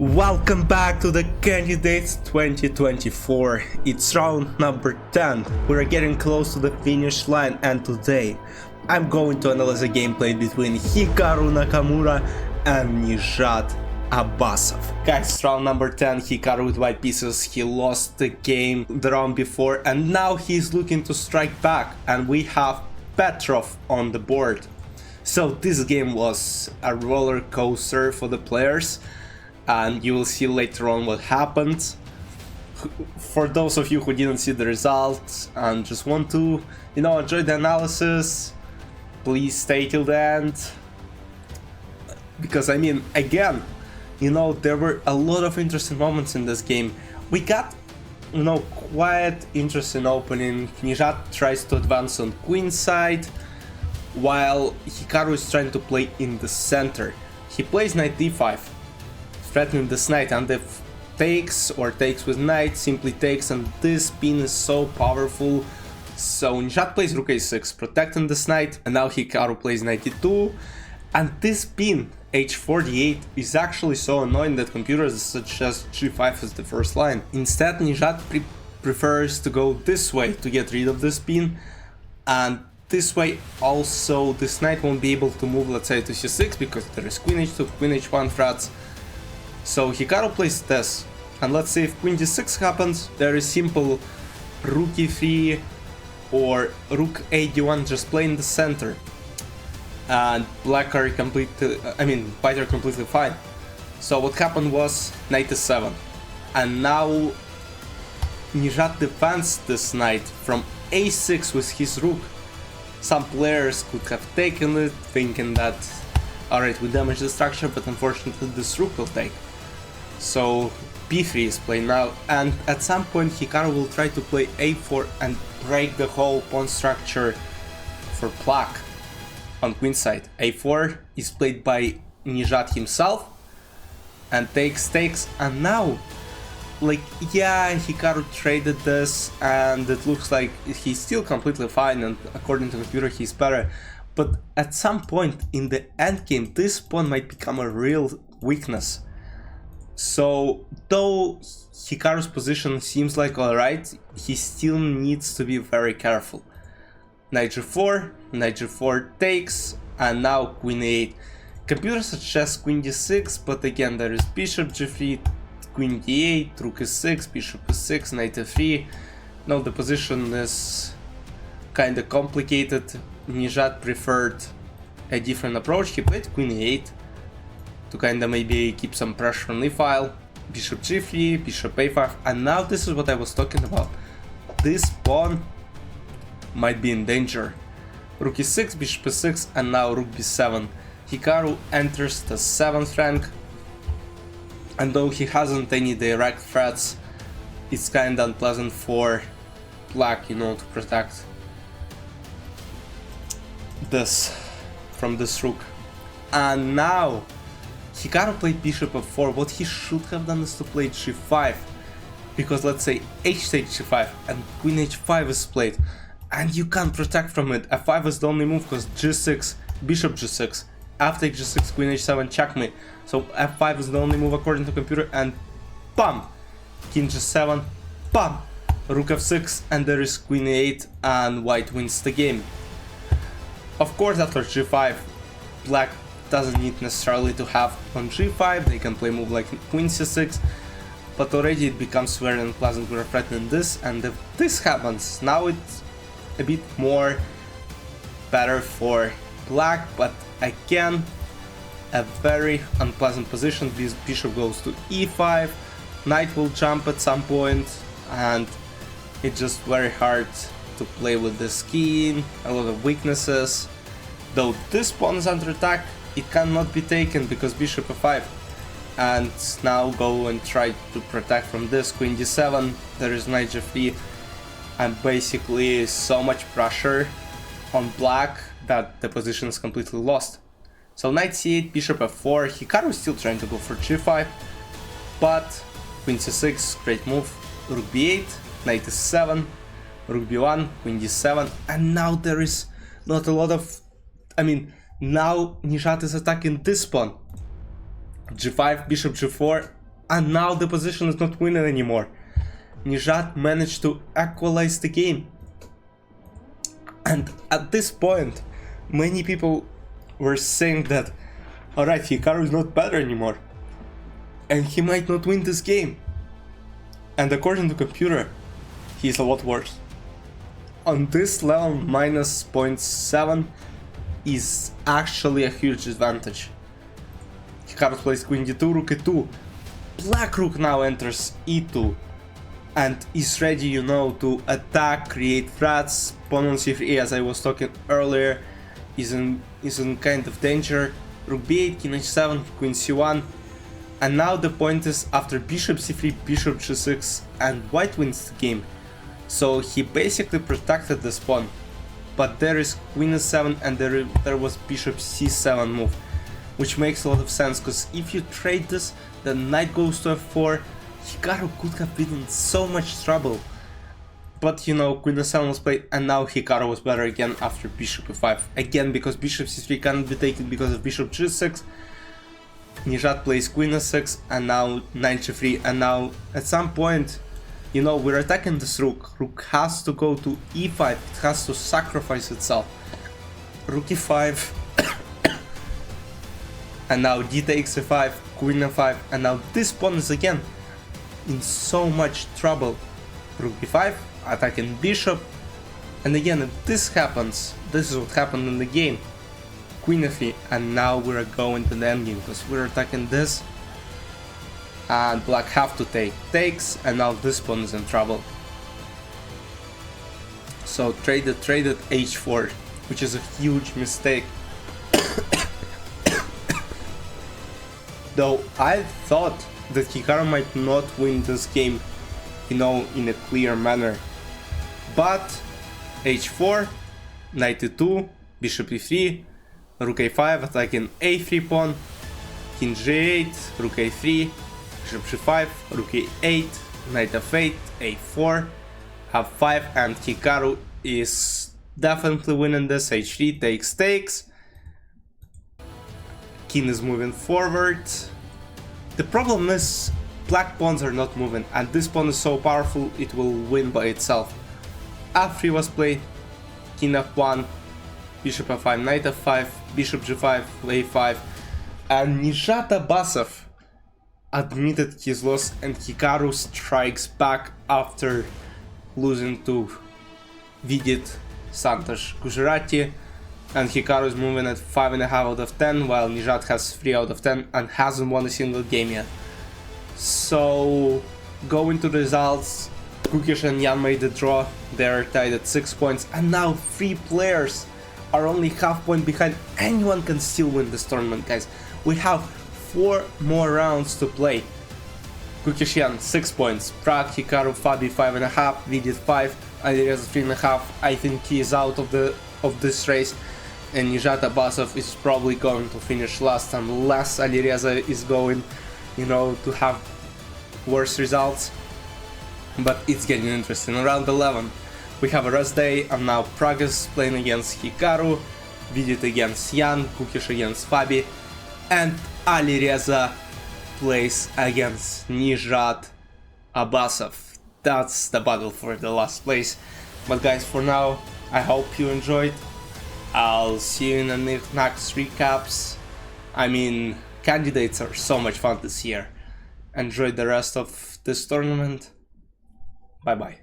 Welcome back to the Candidates 2024. It's round number 10. We're getting close to the finish line, and today I'm going to analyze a gameplay between Hikaru Nakamura and Nijat Abasov. Guys, round number 10, Hikaru with white pieces. He lost the game the round before and now he's looking to strike back, and we have Petrov on the board. So this game was a roller coaster for the players, and you will see later on what happened. For those of you who didn't see the results and just want to, enjoy the analysis, please stay till the end. Because again, there were a lot of interesting moments in this game. We got, quite interesting opening. Nijat tries to advance on queen side, while Hikaru is trying to play in the center. He plays knight d5, threatening this knight, and if takes with knight, simply takes, and this pin is so powerful. So Nijat plays rook a6, protecting this knight, and now Hikaru plays knight e2, and this pin h48 is actually so annoying that computers suggest g5 as the first line. Instead, Nijat prefers to go this way to get rid of this pin, and this way also this knight won't be able to move, let's say, to c6, because there is queen h2, queen h1 threats. So Hikaru plays this, and let's say if queen d6 happens, there is simple rook e3 or rook a d1 just play in the center, and white are completely fine. So what happened was knight e7, and now Nijat defends this knight from a6 with his rook. Some players could have taken it, thinking that alright, we damage the structure, but unfortunately this rook will take. So b3 is played now, and at some point Hikaru will try to play a4 and break the whole pawn structure for black on queen side. a4 is played by Nijat himself, and takes, and now, Hikaru traded this, and it looks like he's still completely fine, and according to the computer he's better. But at some point in the endgame, this pawn might become a real weakness. So, though Hikaru's position seems like alright, he still needs to be very careful. Knight g4 takes, and now queen a8. Computer suggests queen d6, but again there is bishop g3, queen d8, rook e6, bishop e6, knight e3. Now the position is kinda complicated. Nijat preferred a different approach. He played queen e8 to kinda maybe keep some pressure on e-file, bishop g3, bishop a5, and now this is what I was talking about. This pawn might be in danger. Rook e6, bishop e6, and now rook b7. Hikaru enters the 7th rank, and though he hasn't any direct threats, it's kinda unpleasant for black, to protect this from this rook. And now Hikaru played bishop f4. What he should have done is to play g5, because let's say h takes g5 and queen h5 is played, and you can't protect from it. f5 is the only move, because g6, bishop g6, f takes g6, queen h7, checkmate. So f5 is the only move according to computer, and bam, king g7, bam, rook f6, and there is queen a8, and white wins the game. Of course, after g5, black doesn't need necessarily to have on g5, they can play move like queen c6, but already it becomes very unpleasant. We're threatening this, and if this happens, now it's a bit more better for black, but again, a very unpleasant position. This bishop goes to e5, knight will jump at some point, and it's just very hard to play with this king, a lot of weaknesses. Though this pawn is under attack, it cannot be taken because bishop f5, and now go and try to protect from this, queen d7, there is knight g3, and basically so much pressure on black that the position is completely lost. So knight c8, bishop f4, Hikaru is still trying to go for g5, but queen c6, great move, rook b8, knight e7, rook b1, queen d7, and now there is not a lot of, now Nijat is attacking this pawn. g5, bishop g4, and now the position is not winning anymore. Nijat managed to equalize the game. And at this point, many people were saying that, alright, Hikaru is not better anymore, and he might not win this game. And according to computer, he's a lot worse. On this level, minus 0.7 is actually a huge advantage. Hikaru plays queen d2, rook e2. Black rook now enters e2 and is ready, you know, to attack, create threats. Pawn on c3, as I was talking earlier, is in kind of danger. Rook b8, king h7, queen c1. And now the point is, after bishop c3, bishop g6, and white wins the game. So he basically protected this pawn. But there is queen e7 and there was bishop c7 move, which makes a lot of sense, because if you trade this, the knight goes to f4, Hikaru could have been in so much trouble. But you know, queen e7 was played, and now Hikaru was better again after bishop e5. Again, because bishop c3 cannot be taken because of bishop g6. Nijat plays queen e6, and now knight g3, and now at some point, you know, we're attacking this rook. Rook has to go to e5, it has to sacrifice itself. Rook e5, and now d takes e5, queen e5, and now this pawn is again in so much trouble. Rook b5, attacking bishop, and again, if this happens, this is what happened in the game. Queen f3, and now we're going to the endgame, because we're attacking this, and black have to take, takes, and now this pawn is in trouble. So traded h4, which is a huge mistake. Though I thought that Hikaru might not win this game, you know, in a clear manner. But h4, knight e2, bishop e3, rook a5 attacking a3 pawn, king g8, rook a3, bishop g5, rook a8, knight f8, a4, f5, and Hikaru is definitely winning this. h3 takes. King is moving forward. The problem is black pawns are not moving, and this pawn is so powerful it will win by itself. f3 was played, king f1, bishop f5, knight f5, bishop g5, a5, and Nijat Abasov admitted his loss, and Hikaru strikes back after losing to Vidit Santosh Gujarati, and Hikaru is moving at 5.5 out of 10, while Nijat has 3 out of 10 and hasn't won a single game yet. So, going to the results, Kukish and Jan made the draw. They're tied at 6 points, and now 3 players are only half point behind. Anyone can still win this tournament, guys. We have 4 more rounds to play. Kukish Jan 6 points, Prag, Hikaru, Fabi 5.5, Vidit 5, Alireza 3.5. I think he is out of this race, and Nijat Abasov is probably going to finish last unless Alireza is going, you know, to have worse results. But it's getting interesting. Around 11, we have a rest day, and now Prag is playing against Hikaru, Vidit against Jan, Kukish against Fabi, and Alireza plays against Nijat Abasov. That's the battle for the last place. But guys, for now, I hope you enjoyed. I'll see you in the next recaps. I mean, candidates are so much fun this year. Enjoy the rest of this tournament. Bye bye.